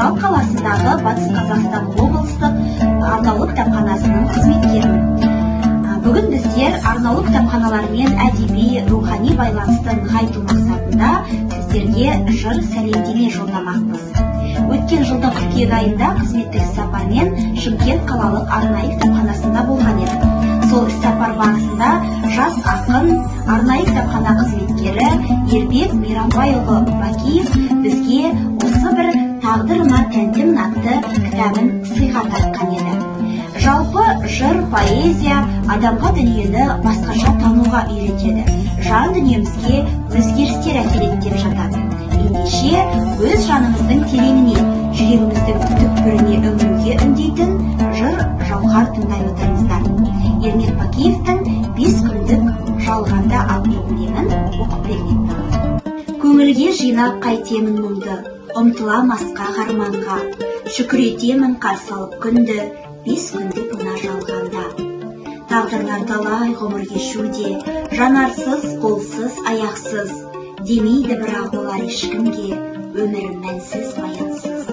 Орал қаласындағы Батыс Қазақстан облыстық Арнаулы кітапханасының қызметкерімін. Бүгін біздер арнаулы кітапханалармен әдеби, рухани байланысты нығайту мақсатында сіздерге жыр сәлемдеме жолдамақпыз. Өткен жылдың қыркүйек айында қызметтік іссапармен Шымкент қалалық арнайы кітапханасында болған еді. Сол іссапар барысында жас ақын, арнайы кітапхана қызметкері Ербек Мейрамбайұлы Бакиев бізге осы бір тағдырыма тәнтім атты кітабын сыйға тартқан еді. Жалпы жыр, поэзия адамға дүниені басқаша тануға үйретеді. Жан дүниемізге өзгерістер әкеледі деп жатады. Ендеше өз жанымыздың тереңіне, жүрегіміздің түкпіріне үңілуге үндейтін жыр жауһар тыңдай отырыңыздар. Ермек Бакиевтің 5 күндік жалғанда атты өлеңін оқып бермекпін. Көңілге жинап қайтемін мұңды, ұмтылам асқақ арманға, шүкір етемін қарсы алып күнді, 5 күндік мына жалғанда. Тағдырлар талай ғұмыр кешуде, жанарсыз, қолсыз, аяқсыз, демейді бірақ олар ешкімге, өмірім мәнсіз, баянсыз.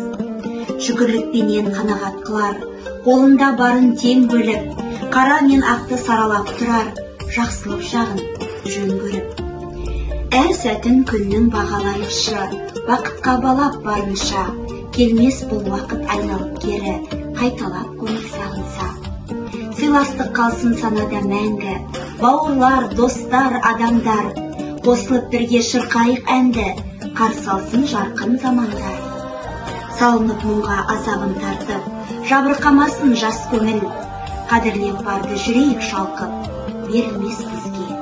Шүкірлікпенен қанағат қылар, қолында барын тең бөліп, қара мен ақты саралап тұрар, жақсылық жағын жөн көріп. Әр сәтін күннің бағалайықшы, бақытқа балап барынша, келмес бұл уақыт айналып кері, қайталап көңіл сағынса. Сыйластық қалсын санада мәңгі, бауырлар, достар, адамдар, қосылып бірге шырқайық әнді, қарсы алсын жарқын замандар. Салынып мұңға азабын тартып, жабырқамасын жас көңіл, қадірлеп барды жүрейік шалқып, берілмес бізге